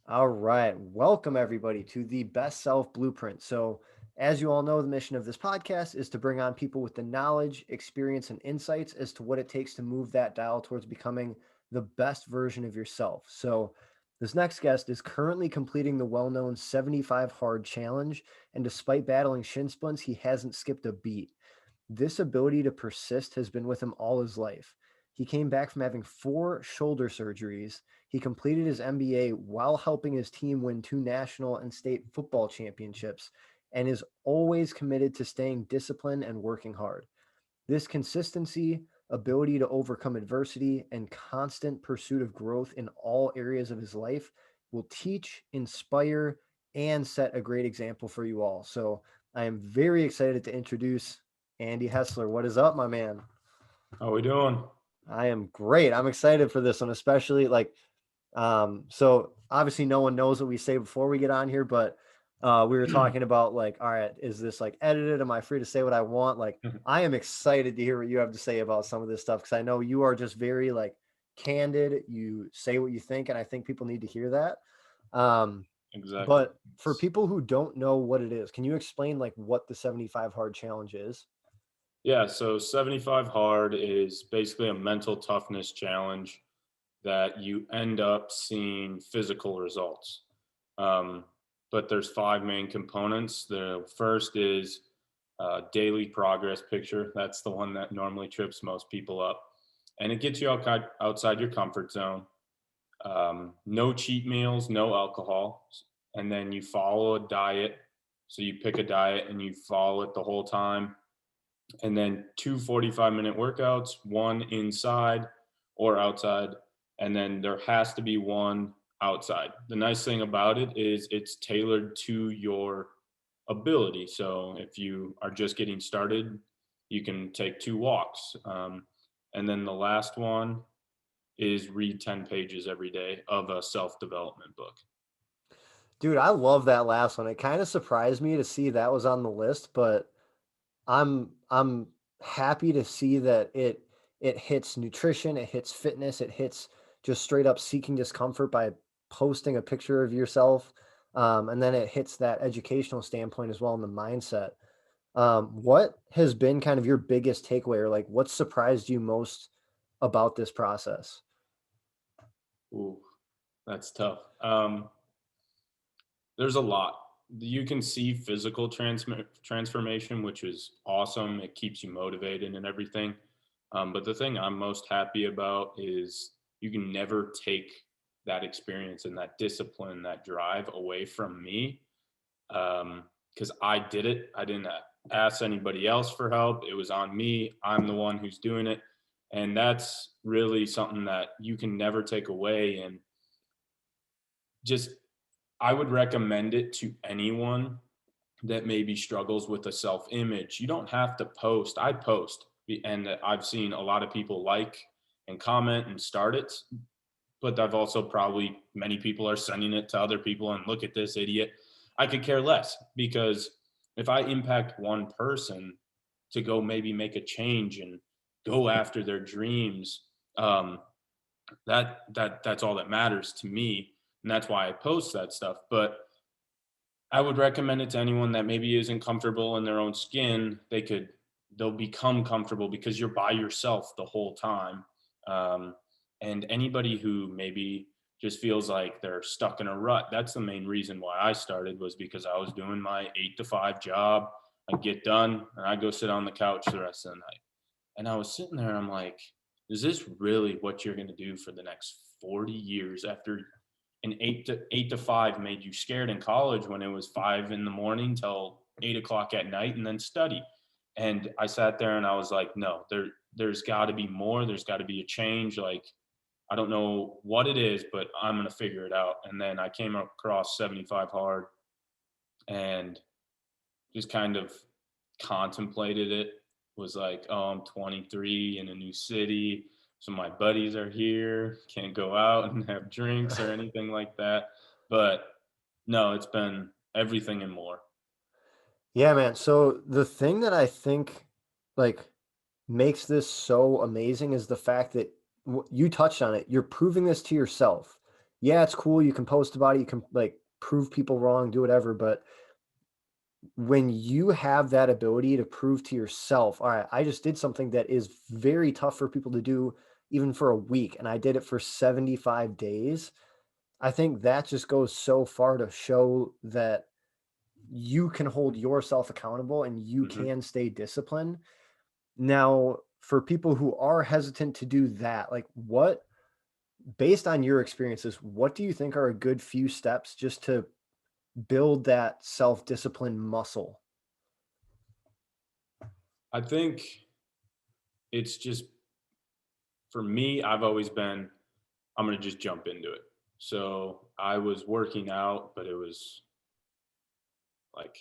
All right. Welcome, everybody, to the Best Self Blueprint. So, as you all know, the mission of this podcast is to bring on people with the knowledge, experience, and insights as to what it takes to move that dial towards becoming the best version of yourself. So, this next guest is currently completing the well known 75 Hard Challenge. And despite battling shin splints, he hasn't skipped a beat. This ability to persist has been with him all his life. He came back from having 4 shoulder surgeries. He completed his MBA while helping his team win 2 national and state football championships and is always committed to staying disciplined and working hard. This consistency, ability to overcome adversity, and constant pursuit of growth in all areas of his life will teach, inspire, and set a great example for you all. So I am very excited to introduce Andy Hessler. What is up, my man? How we doing? I am great. I'm excited for this one, especially so obviously no one knows what we say before we get on here, but we were talking about like, all right, is this like edited? Am I free to say what I want? Like, I am excited to hear what you have to say about some of this stuff because I know you are just very like candid. You say what you think, and I think people need to hear that. Um, Exactly. but for people who don't know what it is, can you explain like what the 75 hard challenge is? Yeah, so 75 hard is basically a mental toughness challenge that you end up seeing physical results. Um, but there's five main components. The first is daily progress picture. That's the one that normally trips most people up. And it gets you outside your comfort zone. No cheat meals, no alcohol. And then you follow a diet. So you pick a diet and you follow it the whole time, and then 2 45-minute workouts, one inside or outside, and then there has to be one outside. The nice thing about it is it's tailored to your ability. So if you are just getting started, you can take 2 walks. And then the last one is read 10 pages every day of a self development book. Dude, I love that last one. It kind of surprised me to see that was on the list, but I'm happy to see that it hits nutrition, it hits fitness, it hits just straight up seeking discomfort by posting a picture of yourself. And then it hits that educational standpoint as well in the mindset. What has been kind of your biggest takeaway or like what surprised you most about this process? Ooh, that's tough. There's a lot. You can see physical transformation, which is awesome. It keeps you motivated and everything. But the thing I'm most happy about is you can never take that experience and that discipline, that drive away from me. Because I did it. I didn't ask anybody else for help. It was on me. I'm the one who's doing it. And that's really something that you can never take away. And just I would recommend it to anyone that maybe struggles with a self image. You don't have to post. I post, and I've seen a lot of people like and comment and start it, but I've also probably many people are sending it to other people and look at this idiot. I could care less because if I impact one person to go maybe make a change and go after their dreams, that's all that matters to me, and that's why I post that stuff. But I would recommend it to anyone that maybe isn't comfortable in their own skin. They'll become comfortable because you're by yourself the whole time. Um, and anybody who maybe just feels like they're stuck in a rut, that's the main reason why I started, was because I was doing my 8 to 5 job. I get done and I go sit on the couch the rest of the night. And I was sitting there and I'm like, is this really what you're going to do for the next 40 years after an 8 to 5 made you scared in college when it was 5 in the morning till 8 o'clock at night and then study? And I sat there and I was like, no, there's got to be more. There's got to be a change. Like, I don't know what it is, but I'm going to figure it out. And then I came across 75 hard and just kind of contemplated it. Was like, oh, I'm 23 in a new city, so my buddies are here, can't go out and have drinks or anything like that. But no, it's been everything and more. Yeah, man. So the thing that I think like makes this so amazing is the fact that you touched on it. You're proving this to yourself. yeah, it's cool. You can post about it. You can like prove people wrong, do whatever. But when you have that ability to prove to yourself, all right, I just did something that is very tough for people to do even for a week, and I did it for 75 days. I think that just goes so far to show that you can hold yourself accountable and you Hmm. can stay disciplined. Now, for people who are hesitant to do that, like what, based on your experiences, what do you think are a good few steps just to build that self-discipline muscle? I think it's just, for me, I've always been, I'm going to just jump into it. So I was working out, but it was like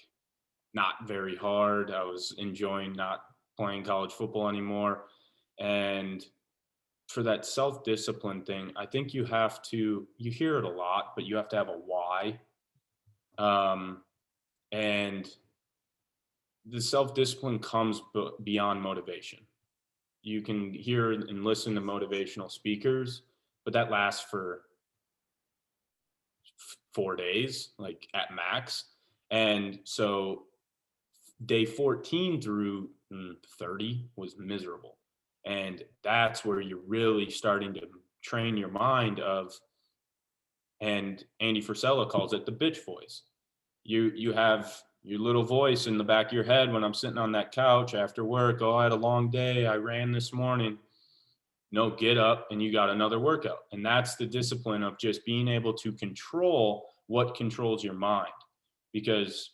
not very hard. I was enjoying not playing college football anymore. And for that self discipline thing, I think you have to, you hear it a lot, but you have to have a why. Um, and the self discipline comes beyond motivation. You can hear and listen to motivational speakers, but that lasts for 4 days, like at max. And so day 14 through 30 was miserable. And that's where you're really starting to train your mind of, and Andy Frisella calls it the bitch voice. You have your little voice in the back of your head when I'm sitting on that couch after work. Oh, I had a long day. I ran this morning. No, get up and you got another workout. And that's the discipline of just being able to control what controls your mind, because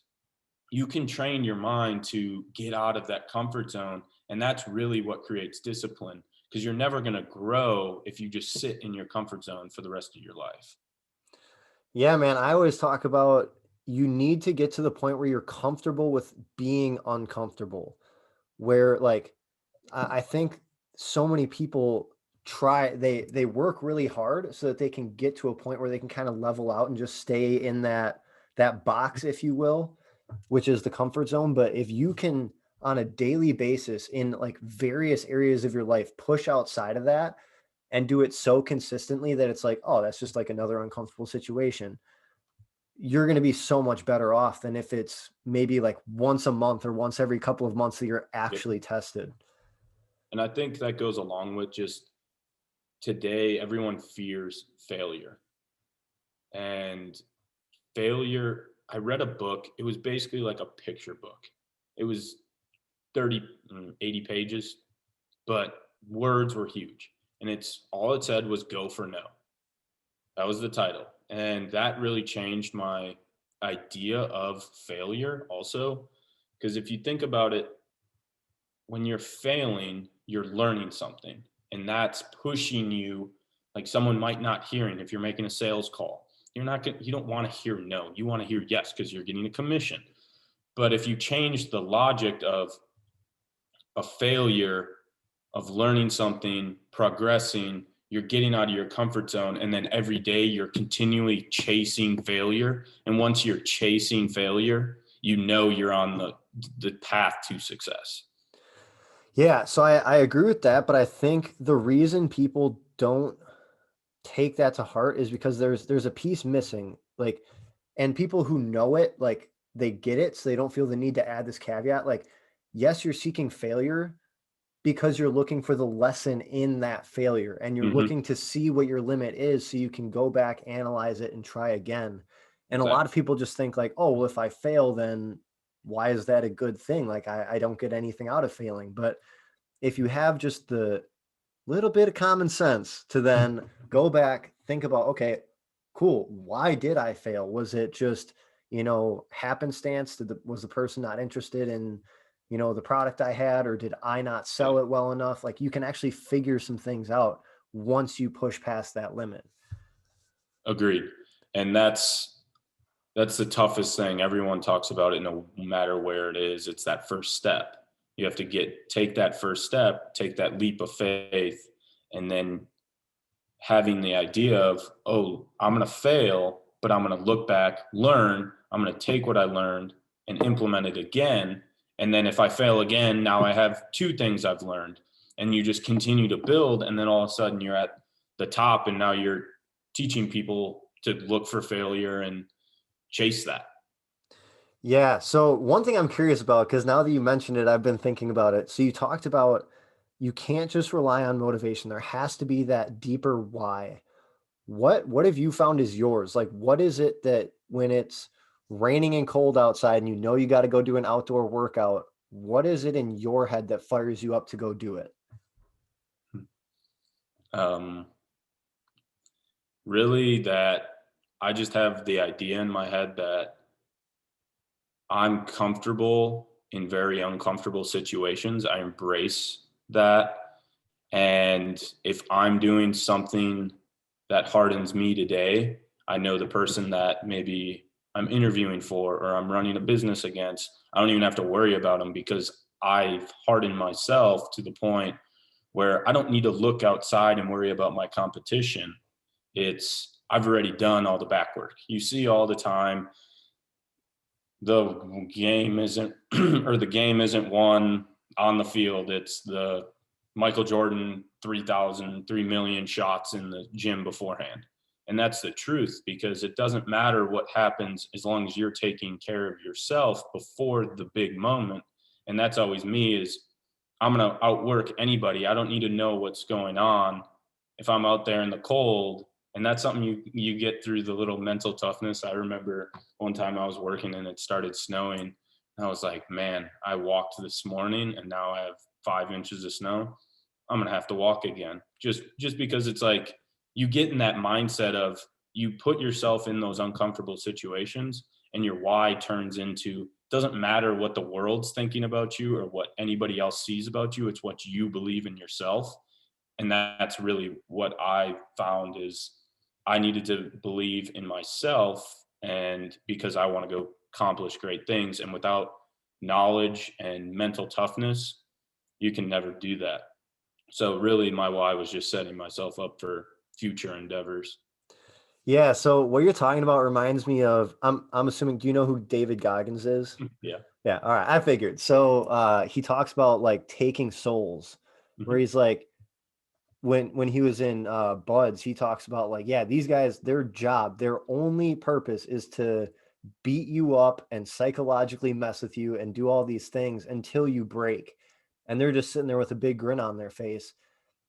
you can train your mind to get out of that comfort zone. And that's really what creates discipline, because you're never going to grow if you just sit in your comfort zone for the rest of your life. Yeah, man, I always talk about you need to get to the point where you're comfortable with being uncomfortable. Where like I think so many people they work really hard so that they can get to a point where they can kind of level out and just stay in that box, if you will, which is the comfort zone. But if you can on a daily basis in like various areas of your life push outside of that and do it so consistently that it's like, oh, that's just like another uncomfortable situation, you're going to be so much better off than if it's maybe like once a month or once every couple of months that you're Yep. actually tested. And I think that goes along with just today, everyone fears failure. And failure, I read a book. It was basically like a picture book. It was 30, 80 pages, but words were huge. And it's all it said was go for no. That was the title. And that really changed my idea of failure also. Because if you think about it, when you're failing, you're learning something. And that's pushing you, like someone might not hearing if you're making a sales call. You're not going you don't want to hear no. You want to hear yes because you're getting a commission. But if you change the logic of a failure, of learning something, progressing, you're getting out of your comfort zone. And then every day you're continually chasing failure. And once you're chasing failure, you know you're on the path to success. Yeah, so I agree with that, but I think the reason people don't take that to heart is because there's a piece missing. Like, and people who know it, like they get it, so they don't feel the need to add this caveat. Like, yes, you're seeking failure because you're looking for the lesson in that failure and you're Mm-hmm. looking to see what your limit is so you can go back, analyze it, and try again. And a lot Exactly. of people just think like, oh, well, if I fail, then why is that a good thing? Like I don't get anything out of failing. But if you have just the little bit of common sense to then go back, think about, okay, cool. Why did I fail? Was it just, happenstance? Was the person not interested in, the product I had, or did I not Yeah. sell it well enough? Like you can actually figure some things out once you push past that limit. Agreed. And that's the toughest thing. Everyone talks about it no matter where it is. It's that first step. You have to take that first step, take that leap of faith, and then having the idea of, oh, I'm going to fail, but I'm going to look back, learn, I'm going to take what I learned and implement it again. And then if I fail again, now I have two things I've learned. And you just continue to build. And then all of a sudden you're at the top and now you're teaching people to look for failure and chase that. Yeah. So one thing I'm curious about, because now that you mentioned it, I've been thinking about it. So you talked about you can't just rely on motivation. There has to be that deeper why. What have you found is yours? Like, what is it that when it's raining and cold outside and you know you got to go do an outdoor workout, what is it in your head that fires you up to go do it? Um, Really, that I just have the idea in my head that I'm comfortable in very uncomfortable situations. I embrace that. And if I'm doing something that hardens me today, I know the person that maybe I'm interviewing for or I'm running a business against, I don't even have to worry about them because I've hardened myself to the point where I don't need to look outside and worry about my competition. It's I've already done all the back work. You see all the time the game isn't or the game isn't won on the field. It's the Michael Jordan 3,000, 3,000,000 shots in the gym beforehand. And that's the truth because it doesn't matter what happens as long as you're taking care of yourself before the big moment. And that's always me is I'm going to outwork anybody. I don't need to know what's going on if I'm out there in the cold. And that's something you get through the little mental toughness. I remember one time I was working and it started snowing. And I was like, man, I walked this morning and now I have 5 inches of snow. I'm gonna have to walk again. Just because it's like you get in that mindset of you put yourself in those uncomfortable situations and your why turns into doesn't matter what the world's thinking about you or what anybody else sees about you, it's what you believe in yourself. And that's really what I found is I needed to believe in myself and because I want to go accomplish great things. And without knowledge and mental toughness, you can never do that. So really my why was just setting myself up for future endeavors. Yeah. So what you're talking about reminds me of, I'm assuming, do you know who David Goggins is? Yeah. Yeah. All right. I figured. So he talks about like taking souls, where Hmm. he's like, when he was in Buds, he talks about like, yeah, these guys, their job, their only purpose is to beat you up and psychologically mess with you and do all these things until you break. And they're just sitting there with a big grin on their face.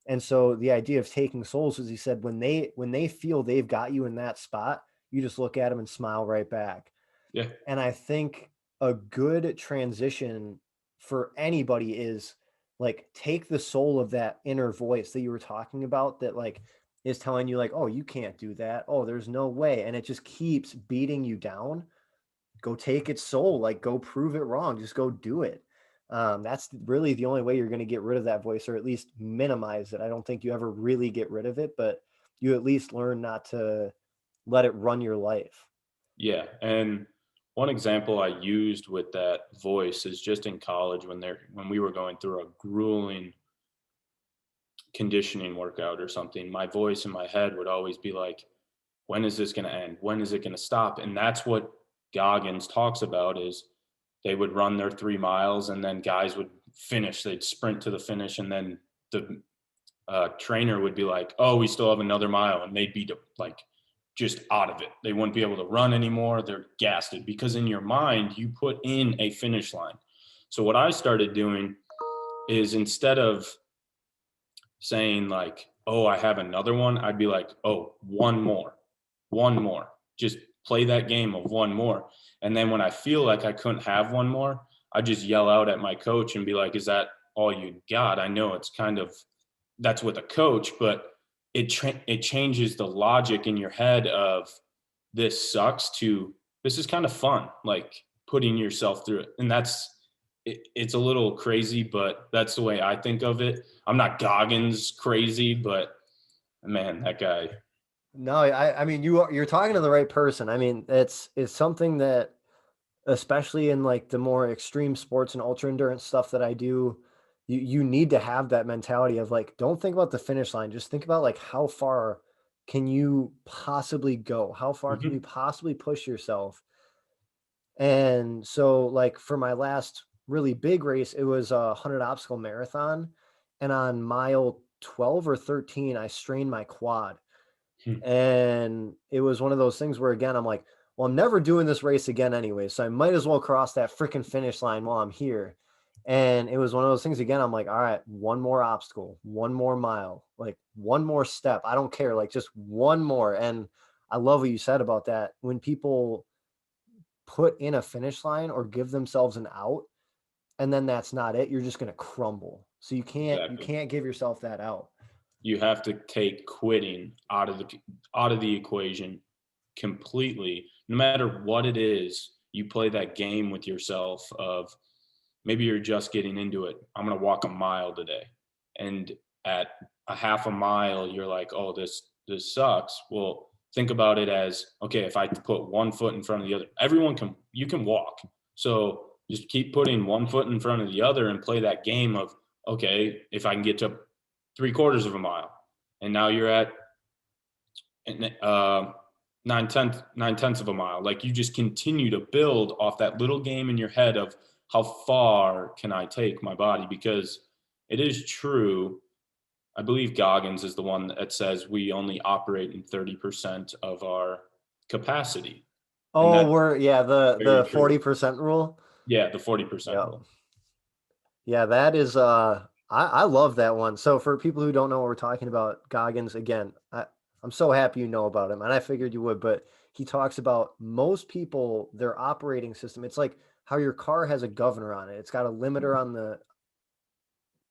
And so the idea of taking souls, as he said, when they feel they've got you in that spot, you just look at them and smile right back. Yeah. And I think a good transition for anybody is like take the soul of that inner voice that you were talking about that like is telling you like, oh, you can't do that. Oh, there's no way. And it just keeps beating you down. Go take its soul, like go prove it wrong. Just go do it. That's really the only way you're going to get rid of that voice or at least minimize it. I don't think you ever really get rid of it, but you at least learn not to let it run your life. Yeah. And one example I used with that voice is just in college when we were going through a grueling conditioning workout or something, my voice in my head would always be like, when is this going to end? When is it going to stop? And that's what Goggins talks about is they would run their 3 miles and then guys would finish, they'd sprint to the finish. And then the trainer would be like, oh, we still have another mile. And they'd be like, just out of it. They wouldn't be able to run anymore. They're gassed because in your mind, you put in a finish line. So what I started doing is instead of saying like, "Oh, I have another one," I'd be like, "Oh, one more." Just play that game of one more. And then when I feel like I couldn't have one more, I just yell out at my coach and be like, "Is that all you got?" I know it's kind of that's with a coach, but it changes the logic in your head of this sucks to this is kind of fun, like putting yourself through it. And it's a little crazy, but that's the way I think of it. I'm not Goggins crazy, but man, that guy. No, I mean you're talking to the right person. I mean, it's something that especially in like the more extreme sports and ultra endurance stuff that I do, you need to have that mentality of like don't think about the finish line, just think about like how far can you possibly go? How far can you Mhm. possibly push yourself? And so like for my last really big race, it was a 100 obstacle marathon and on mile 12 or 13 I strained my quad. Hmm. And it was one of those things where, again, I'm like, well, I'm never doing this race again anyway, so I might as well cross that freaking finish line while I'm here. And it was one of those things again. I'm like, all right, one more obstacle, one more mile, like one more step. I don't care, like just one more. And I love what you said about that. When people put in a finish line or give themselves an out, and then that's not it, you're just going to crumble. So you Exactly. can't give yourself that out. You have to take quitting out of the equation completely. No matter what it is, you play that game with yourself of maybe you're just getting into it. I'm going to walk a mile today. And at a half a mile, you're like, "Oh, this sucks." Well, think about it as, okay, if I put one foot in front of the other, you can walk. So just keep putting one foot in front of the other and play that game of, okay, if I can get to 3/4 of a mile, and now you're at uh, nine tenths of a mile. Like you just continue to build off that little game in your head of how far can I take my body? Because it is true. I believe Goggins is the one that says we only operate in 30% of our capacity. And Oh, that's yeah, very the true. 40% rule. Yeah, the 40% Yep. rule. Yeah, that is I love that one. So for people who don't know what we're talking about, Goggins again, I'm so happy you know about him, and I figured you would, but he talks about most people, their operating system, it's like how your car has a governor on it. It's got a limiter on the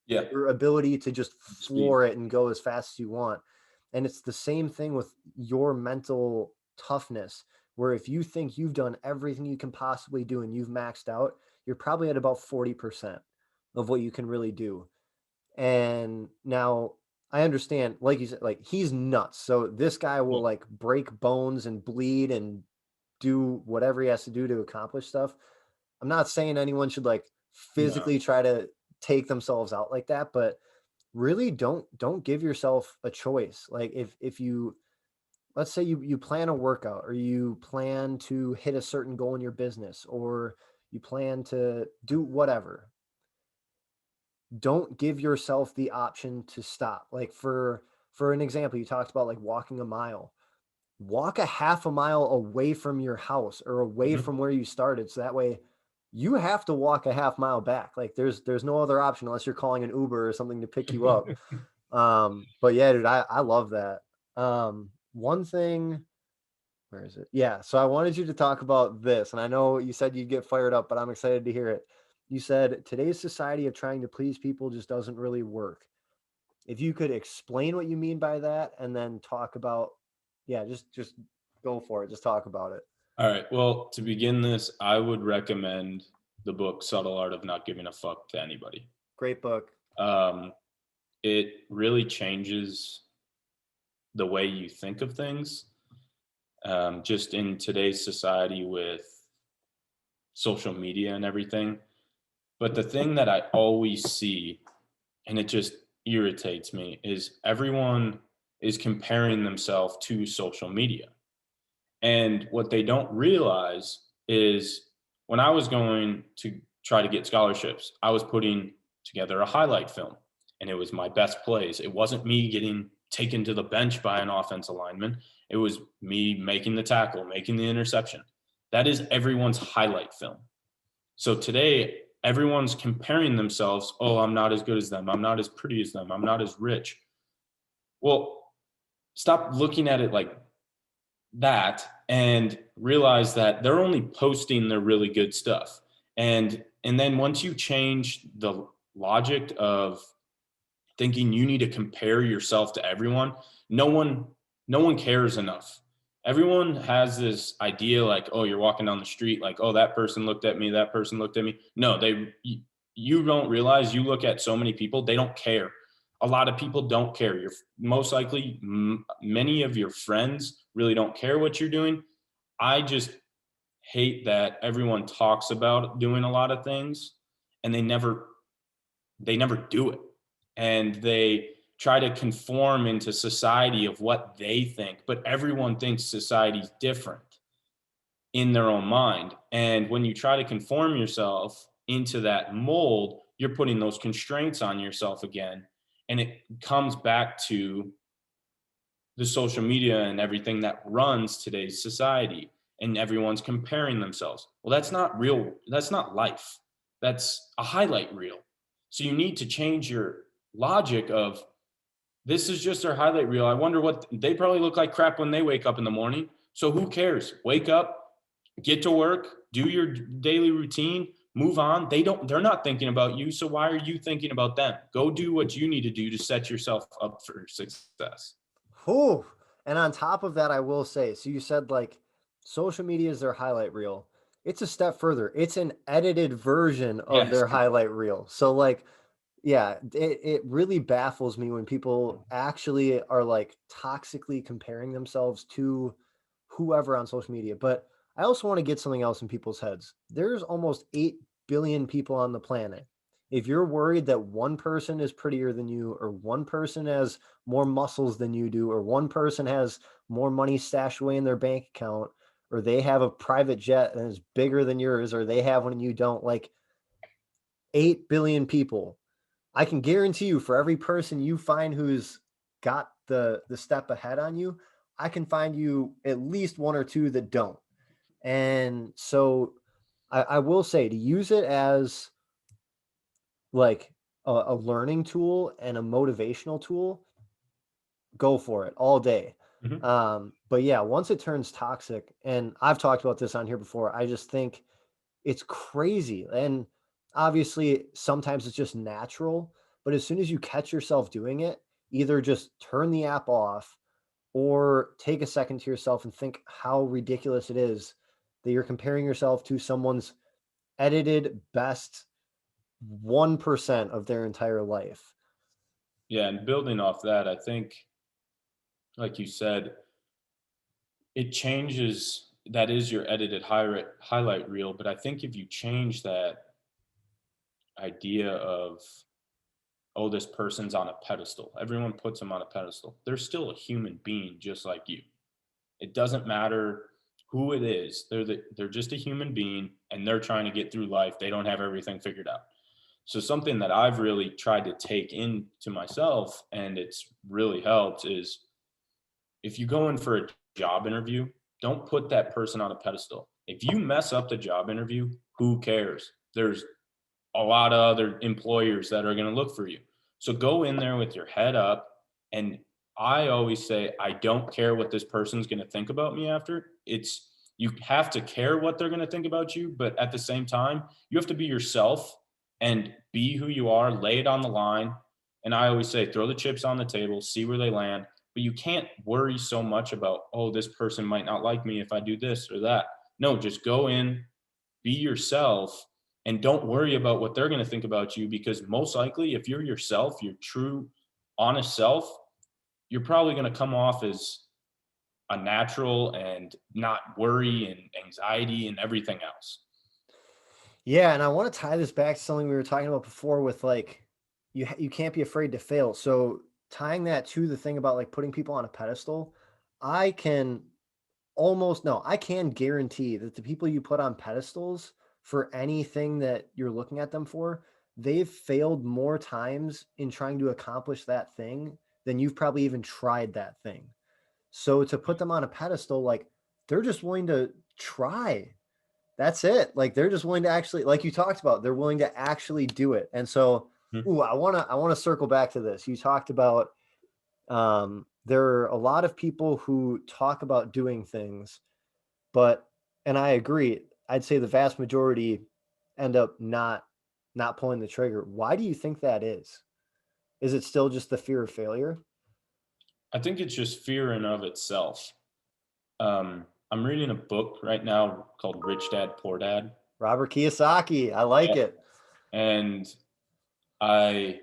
Yeah, your ability to just speed. floor it and go as fast as you want. And it's the same thing with your mental toughness, where if you think you've done everything you can possibly do and you've maxed out, you're probably at about 40% of what you can really do. And now I understand, like you said, like he's nuts. So this guy will Yeah. like break bones and bleed and do whatever he has to do to accomplish stuff. I'm not saying anyone should like No. physically try to take themselves out like that, but really don't give yourself a choice. Like if you, let's say you plan a workout or you plan to hit a certain goal in your business or you plan to do whatever, don't give yourself the option to stop. Like for an example, you talked about like walking a mile. Walk a half a mile away from your house or away Mhm. from where you started. So that way you have to walk a half mile back. Like there's no other option unless you're calling an Uber or something to pick you up. But yeah, dude, I love that. One thing, where is it? Yeah. So I wanted you to talk about this, and I know you said you'd get fired up, but I'm excited to hear it. You said today's society of trying to please people just doesn't really work. If you could explain what you mean by that and then talk about, yeah, just go for it. Just talk about it. All right. Well, to begin this, I would recommend the book Subtle Art of Not Giving a Fuck to Anybody. Great book. Um, it really changes the way you think of things. Just in today's society with social media and everything. But the thing that I always see, and it just irritates me, is everyone is comparing themselves to social media. And what they don't realize is when I was going to try to get scholarships, I was putting together a highlight film and it was my best plays. It wasn't me getting taken to the bench by an offensive lineman. It was me making the tackle, making the interception. That is everyone's highlight film. So today, everyone's comparing themselves. Oh, I'm not as good as them. I'm not as pretty as them. I'm not as rich. Well, stop looking at it like that and realize that they're only posting their really good stuff. And then once you change the logic of thinking you need to compare yourself to everyone, no one no one cares enough. Everyone has this idea like, oh, you're walking down the street, like, oh, that person looked at me, that person looked at me. No, you don't realize you look at so many people, they don't care. A lot of people don't care. You're most likely many of your friends really don't care what you're doing. I just hate that everyone talks about doing a lot of things and they never do it, and they try to conform into society of what they think, but everyone thinks society's different in their own mind. And when you try to conform yourself into that mold, you're putting those constraints on yourself again, and it comes back to the social media and everything that runs today's society, and everyone's comparing themselves. Well, that's not real. That's not life. That's a highlight reel. So you need to change your logic of, this is just their highlight reel. I wonder what they probably look like crap when they wake up in the morning. So who cares? Wake up, get to work, do your daily routine, move on. They're not thinking about you. So why are you thinking about them? Go do what you need to do to set yourself up for success. Whew. And on top of that, I will say, so you said like social media is their highlight reel. It's a step further. It's an edited version of Yes. their highlight reel. So like, yeah, it really baffles me when people actually are like toxically comparing themselves to whoever on social media. But I also want to get something else in people's heads. There's almost 8 billion people on the planet. If you're worried that one person is prettier than you, or one person has more muscles than you do, or one person has more money stashed away in their bank account, or they have a private jet and is bigger than yours, or they have one and you don't, like 8 billion people. I can guarantee you for every person you find who's got the step ahead on you, I can find you at least one or two that don't. And so I will say to use it as like a learning tool and a motivational tool, go for it all day. Mhm. But yeah, once it turns toxic, and I've talked about this on here before, I just think it's crazy. And obviously, sometimes it's just natural, but as soon as you catch yourself doing it, either just turn the app off or take a second to yourself and think how ridiculous it is that you're comparing yourself to someone's edited best 1% of their entire life. Yeah. And building off that, I think, like you said, it changes. That is your edited highlight reel. But I think if you change that idea of, oh, this person's on a pedestal, everyone puts them on a pedestal. They're still a human being just like you. It doesn't matter who it is. They're just a human being, and they're trying to get through life. They don't have everything figured out. So something that I've really tried to take into myself, and it's really helped, is if you go in for a job interview, don't put that person on a pedestal. If you mess up the job interview, who cares? There's a lot of other employers that are going to look for you. So go in there with your head up. And I always say, I don't care what this person's going to think about me after. You have to care what they're going to think about you. But at the same time, you have to be yourself and be who you are, lay it on the line. And I always say, throw the chips on the table, see where they land. But you can't worry so much about, oh, this person might not like me if I do this or that. No, just go in, be yourself, and don't worry about what they're going to think about you, because most likely if you're yourself, your true honest self, you're probably going to come off as a natural and not worry and anxiety and everything else. Yeah, and I want to tie this back to something we were talking about before with like you can't be afraid to fail. So tying that to the thing about like putting people on a pedestal, I can almost no, I can guarantee that the people you put on pedestals for anything that you're looking at them for, they've failed more times in trying to accomplish that thing than you've probably even tried that thing. So to put them on a pedestal, like they're just willing to try. That's it. Like they're just willing to actually, like you talked about, they're willing to actually do it. And so, Mhm. ooh, I wanna circle back to this. You talked about there are a lot of people who talk about doing things, but and I agree, I'd say the vast majority end up not pulling the trigger. Why do you think that is? Is it still just the fear of failure? I think it's just fear in of itself. I'm reading a book right now called Rich Dad Poor Dad. Robert Kiyosaki, I like Yeah. it. And I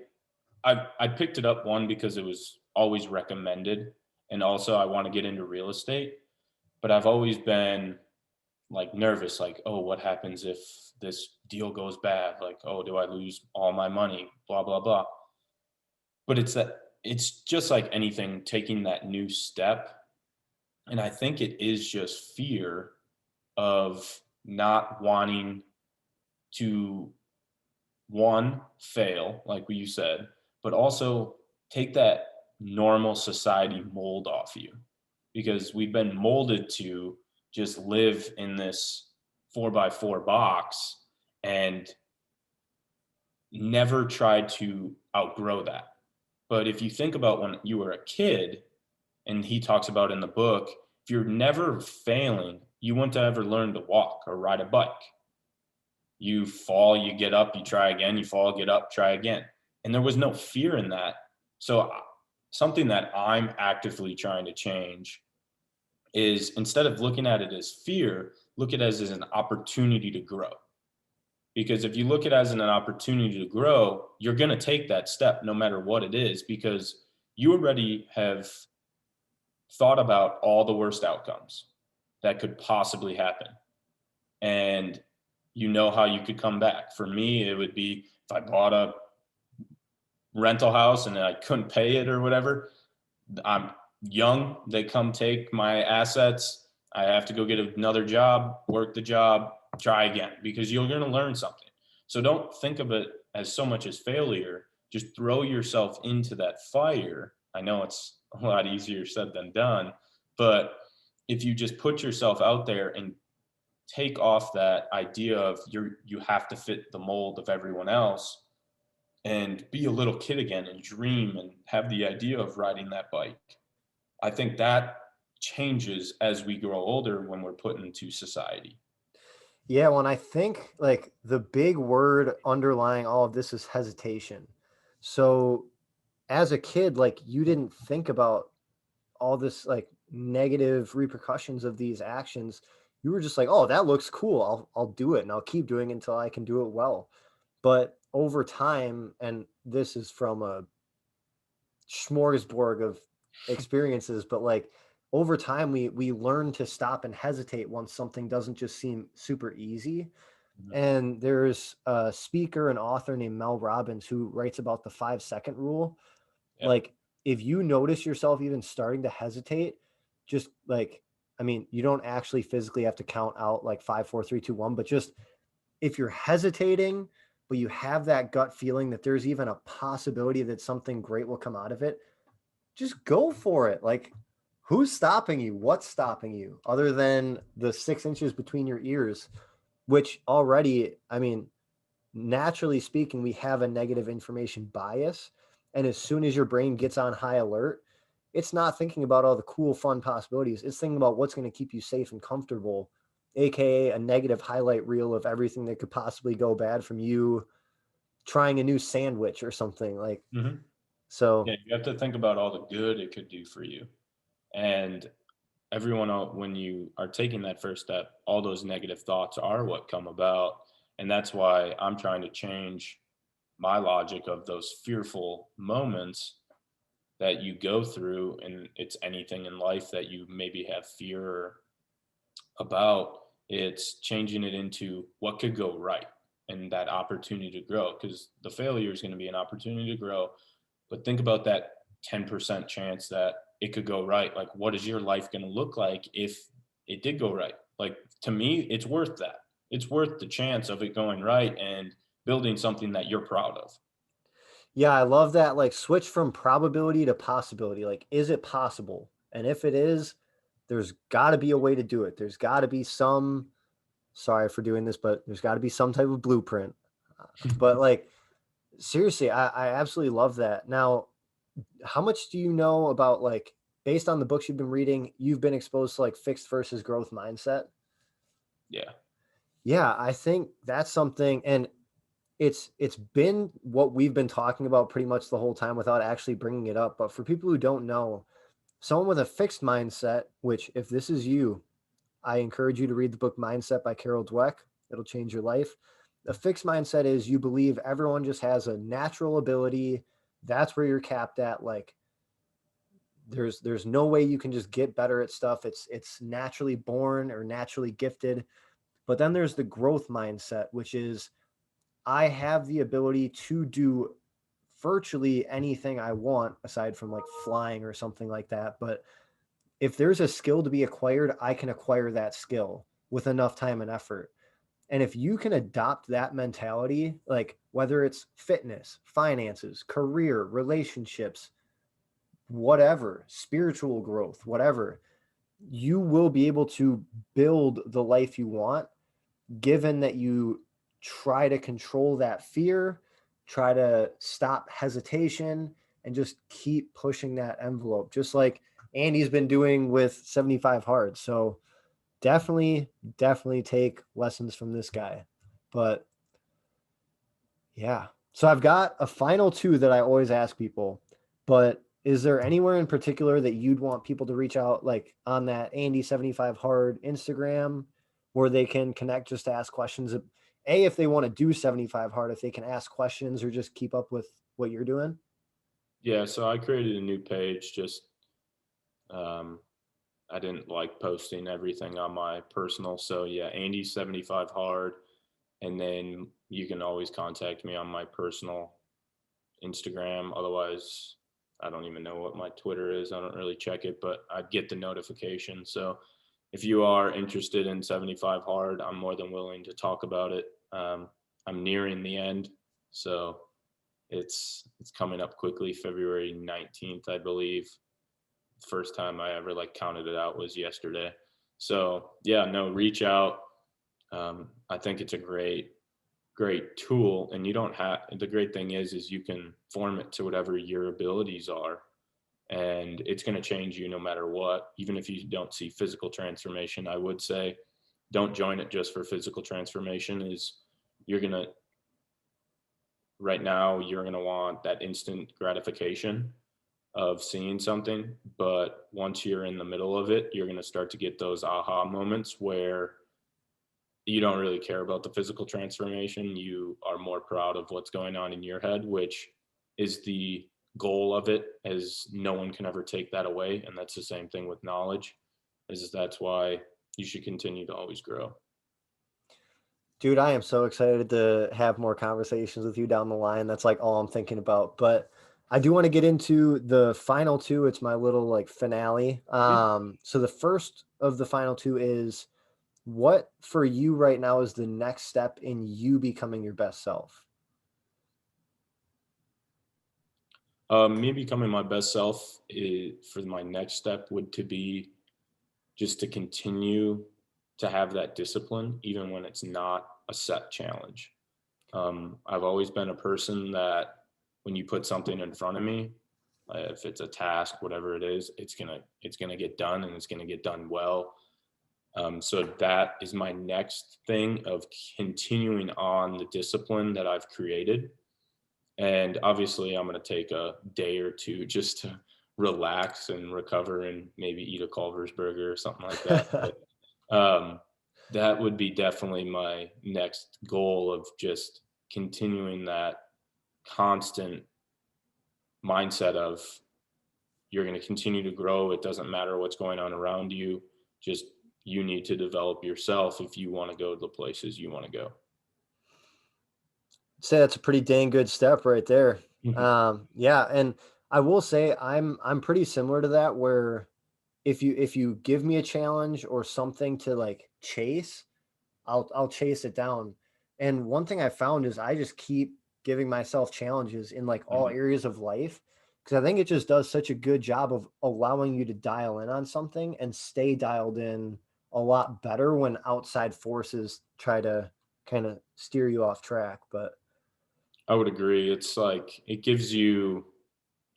I picked it up, one, because it was always recommended, and also I want to get into real estate, but I've always been like nervous, like, oh, what happens if this deal goes bad? Like, oh, do I lose all my money? Blah blah blah. But it's just like anything, taking that new step, and I think it is just fear of not wanting to, one, fail, like you said, but also take that. normal society mold off you, because we've been molded to just live in this 4x4 box and never tried to outgrow that. But if you think about when you were a kid, and he talks about in the book, if you're never failing, you wouldn't ever learn to walk or ride a bike. You fall, you get up, you try again, you fall, get up, try again. And there was no fear in that. So, something that I'm actively trying to change is, instead of looking at it as fear, look at it as an opportunity to grow. Because if you look at it as an opportunity to grow, you're going to take that step no matter what it is, because you already have thought about all the worst outcomes that could possibly happen. And you know how you could come back. For me, it would be if I bought a rental house and I couldn't pay it or whatever. I'm young. They come take my assets. I have to go get another job, work the job, try again, because you're going to learn something. So don't think of it as so much as failure. Just throw yourself into that fire. I know it's a lot easier said than done, but if you just put yourself out there and take off that idea of you have to fit the mold of everyone else, and be a little kid again and dream and have the idea of riding that bike. I think that changes as we grow older when we're put into society. Yeah, when I think like the big word underlying all of this is hesitation. So as a kid, like you didn't think about all this like negative repercussions of these actions. You were just like, oh, that looks cool. I'll do it and I'll keep doing it until I can do it well. But over time, and this is from a smorgasbord of experiences, but like over time we learn to stop and hesitate once something doesn't just seem super easy. Mhm. And there's a speaker and author named Mel Robbins who writes about the 5 second rule. Yeah. Like if you notice yourself even starting to hesitate, just like, I mean, you don't actually physically have to count out like 5, 4, 3, 2, 1, but just if you're hesitating, but you have that gut feeling that there's even a possibility that something great will come out of it, just go for it. Like, who's stopping you? What's stopping you other than the 6 inches between your ears, which already, I mean, naturally speaking, we have a negative information bias. And as soon as your brain gets on high alert, it's not thinking about all the cool, fun possibilities. It's thinking about what's going to keep you safe and comfortable, AKA a negative highlight reel of everything that could possibly go bad from you trying a new sandwich or something like Mhm. so. Yeah, you have to think about all the good it could do for you. And when you are taking that first step, all those negative thoughts are what come about. And that's why I'm trying to change my logic of those fearful moments that you go through. And it's anything in life that you maybe have fear about. It's changing it into what could go right and that opportunity to grow, because the failure is going to be an opportunity to grow. But think about that 10% chance that it could go right. Like, what is your life going to look like if it did go right? Like, to me, it's worth that. It's worth the chance of it going right and building something that you're proud of. Yeah, I love that, like, switch from probability to possibility, like, is it possible? And if it is, there's gotta be a way to do it. There's gotta be some sorry for doing this, but there's gotta be some type of blueprint. But, like, seriously, I absolutely love that. Now, how much do you know about, like, based on the books you've been reading, you've been exposed to, like, fixed versus growth mindset? Yeah. Yeah, I think that's something, and it's been what we've been talking about pretty much the whole time without actually bringing it up. But for people who don't know, someone with a fixed mindset, which if this is you, I encourage you to read the book Mindset by Carol Dweck. It'll change your life. A fixed mindset is you believe everyone just has a natural ability. That's where you're capped at. Like there's no way you can just get better at stuff. It's naturally born or naturally gifted. But then there's the growth mindset, which is I have the ability to do virtually anything I want aside from like flying or something like that. But if there's a skill to be acquired, I can acquire that skill with enough time and effort. And if you can adopt that mentality, like whether it's fitness, finances, career, relationships, whatever, spiritual growth, whatever, you will be able to build the life you want, given that you try to control that fear, try to stop hesitation, and just keep pushing that envelope, just like Andy's been doing with 75 hard. So definitely take lessons from this guy. But yeah. So I've got a final two that I always ask people, but is there anywhere in particular that you'd want people to reach out, like on that Andy 75 hard Instagram, where they can connect just to ask questions? A, if they want to do 75 hard, if they can ask questions or just keep up with what you're doing. Yeah, so I created a new page. Just um, I didn't like posting everything on my personal. So yeah, Andy 75 hard, and then you can always contact me on my personal Instagram. Otherwise, I don't even know what my Twitter is. I don't really check it, but I get the notification. So if you are interested in 75 hard, I'm more than willing to talk about it. I'm nearing the end, so it's coming up quickly. February 19th, I believe. First time I ever like counted it out was yesterday. So yeah, no, reach out. I think it's a great tool, and you don't have, the great thing is you can form it to whatever your abilities are, and it's going to change you no matter what. Even if you don't see physical transformation, I would say don't join it just for physical transformation. Is you're going to right now you're going to want that instant gratification of seeing something, but once you're in the middle of it, you're going to start to get those aha moments where you don't really care about the physical transformation. You are more proud of what's going on in your head, which is the goal of it, as no one can ever take that away. And that's the same thing with knowledge, is that's why you should continue to always grow. Dude, I am so excited to have more conversations with you down the line. That's like all I'm thinking about. But I do want to get into the final two. It's my little like finale. Yeah. So the first of the final two is, what for you right now is the next step in you becoming your best self? Me becoming my best self for my next step would to be just to continue to have that discipline, even when it's not a set challenge. I've always been a person that when you put something in front of me, if it's a task, whatever it is, it's gonna get done, and it's gonna get done well. So that is my next thing of continuing on the discipline that I've created. And obviously, I'm gonna take a day or two just to relax and recover, and maybe eat a Culver's burger or something like that. But that would be definitely my next goal, of just continuing that constant mindset of you're going to continue to grow. It doesn't matter what's going on around you. Just you need to develop yourself if you want to go to the places you want to go. Say that's a pretty dang good step right there. Mhm. Yeah, and I will say I'm pretty similar to that, where if you give me a challenge or something to like chase, I'll chase it down. And one thing I found is I just keep giving myself challenges in like all Mhm. areas of life, because I think it just does such a good job of allowing you to dial in on something and stay dialed in a lot better when outside forces try to kind of steer you off track. But I would agree. It's like it gives you,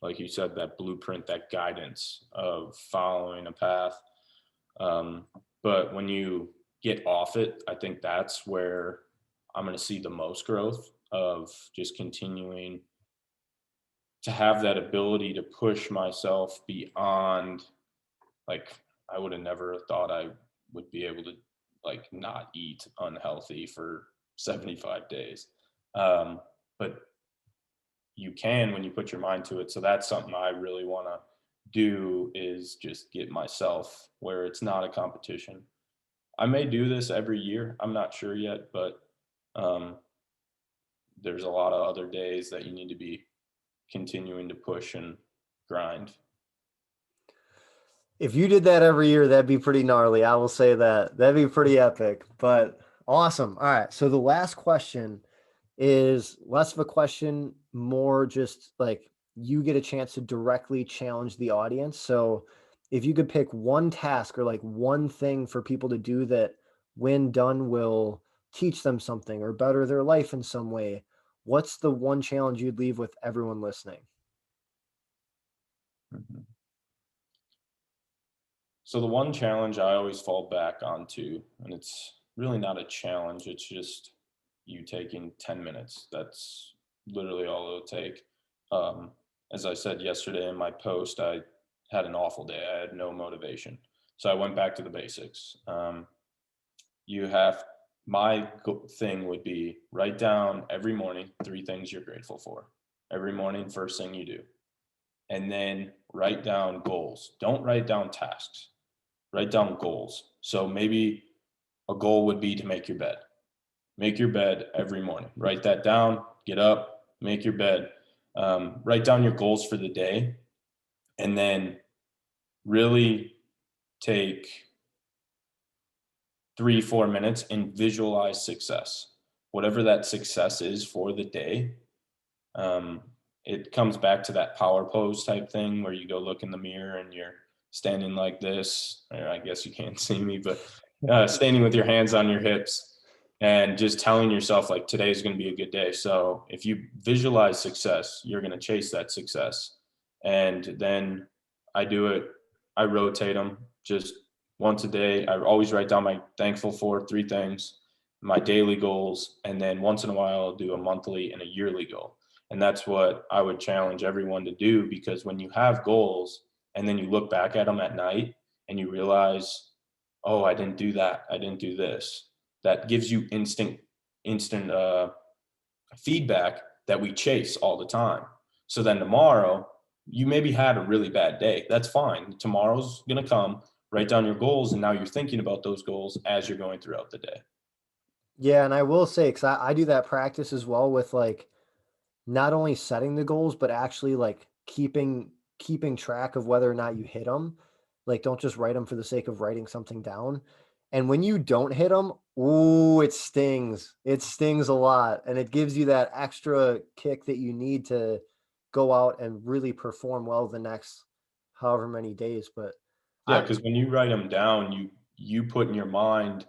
like you said, that blueprint, that guidance of following a path. Um, but when you get off it, I think that's where I'm going to see the most growth, of just continuing to have that ability to push myself beyond, like, I would have never thought I would be able to like not eat unhealthy for 75 days. Um, but you can when you put your mind to it. So that's something I really want to do, is just get myself where it's not a competition. I may do this every year. I'm not sure yet, but um, there's a lot of other days that you need to be continuing to push and grind. if you did that every year, that'd be pretty gnarly. I will say that. That'd be pretty epic, but awesome. All right. So the last question is less of a question, more just like you get a chance to directly challenge the audience. So if you could pick one task or like one thing for people to do that when done will teach them something or better their life in some way, what's the one challenge you'd leave with everyone listening? Mhm. So the one challenge I always fall back onto, and it's really not a challenge, it's just you taking 10 minutes. That's literally all it'll take. Um, as I said yesterday in my post, I had an awful day. I had no motivation. So I went back to the basics. You have thing would be write down every morning 3 things you're grateful for. Every morning, first thing you do. And then write down goals. Don't write down tasks, write down goals. So maybe a goal would be to make your bed. Make your bed every morning. Write that down, get up, make your bed. Write down your goals for the day, and then really take 3, 4 minutes and visualize success. Whatever that success is for the day, um, it comes back to that power pose type thing where you go look in the mirror and you're standing like this. Or I guess you can't see me, but standing with your hands on your hips and just telling yourself like today is going to be a good day. So if you visualize success, you're going to chase that success. And then I do it. I rotate them just once a day. I always write down my thankful for 3 things, my daily goals, and then once in a while I'll do a monthly and a yearly goal. And that's what I would challenge everyone to do, because when you have goals and then you look back at them at night and you realize, oh, I didn't do that, I didn't do this, that gives you instant feedback that we chase all the time. So then tomorrow, you maybe had a really bad day. That's fine. Tomorrow's going to come. Write down your goals, and now you're thinking about those goals as you're going throughout the day. Yeah, and I will say, because I do that practice as well with like not only setting the goals, but actually like keeping track of whether or not you hit them. Like, don't just write them for the sake of writing something down. And when you don't hit them, ooh, it stings. It stings a lot, and it gives you that extra kick that you need to go out and really perform well the next however many days. But Yeah, I, because when you write them down, you put in your mind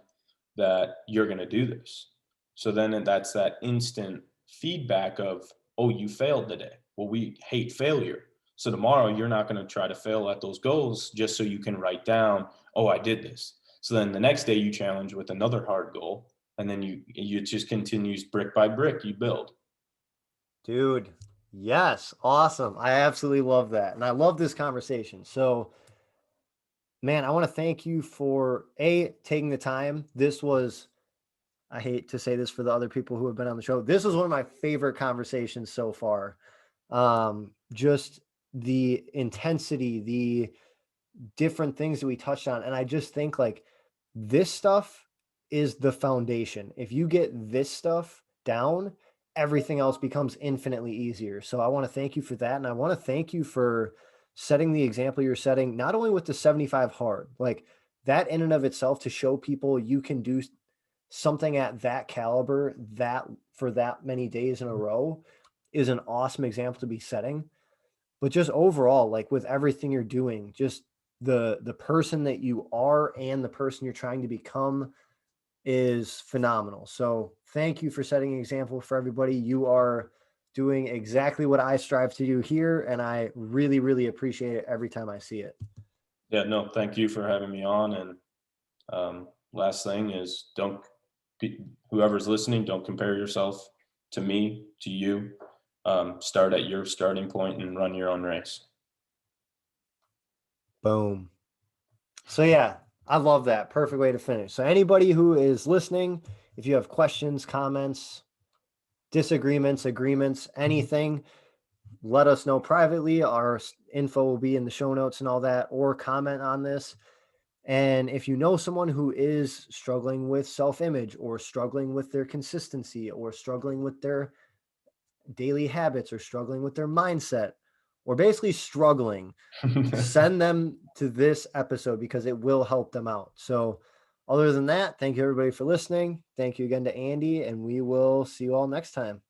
that you're going to do this. So then that's that instant feedback of, oh, you failed today. Well, we hate failure. So tomorrow you're not going to try to fail at those goals just so you can write down, oh, I did this. So then the next day you challenge with another hard goal, and then you just continues brick by brick, you build. dude, yes, awesome. I absolutely love that, and I love this conversation. So man, I want to thank you for taking the time. This was, I hate to say this for the other people who have been on the show. This was one of my favorite conversations so far. Just the intensity, the different things that we touched on. And I just think like this stuff is the foundation. If you get this stuff down, everything else becomes infinitely easier. So I want to thank you for that. And I want to thank you for setting the example you're setting, not only with the 75 hard, like that in and of itself to show people you can do something at that caliber, that for that many days in a row is an awesome example to be setting. But just overall, like with everything you're doing, just the person that you are and the person you're trying to become is phenomenal. So thank you for setting an example for everybody. You are doing exactly what I strive to do here, and I really, really appreciate it every time I see it. Yeah, no, thank you for having me on. And last thing is, whoever's listening, don't compare yourself to me, to you. Start at your starting point and run your own race. Boom. So yeah, I love that. Perfect way to finish. So anybody who is listening, if you have questions, comments, disagreements, agreements, anything, let us know privately. Our info will be in the show notes and all that, or comment on this. And if you know someone who is struggling with self-image or struggling with their consistency or struggling with their daily habits or struggling with their mindset or basically struggling, send them to this episode because it will help them out. So other than that, thank you everybody for listening. Thank you again to Andy, and we will see you all next time.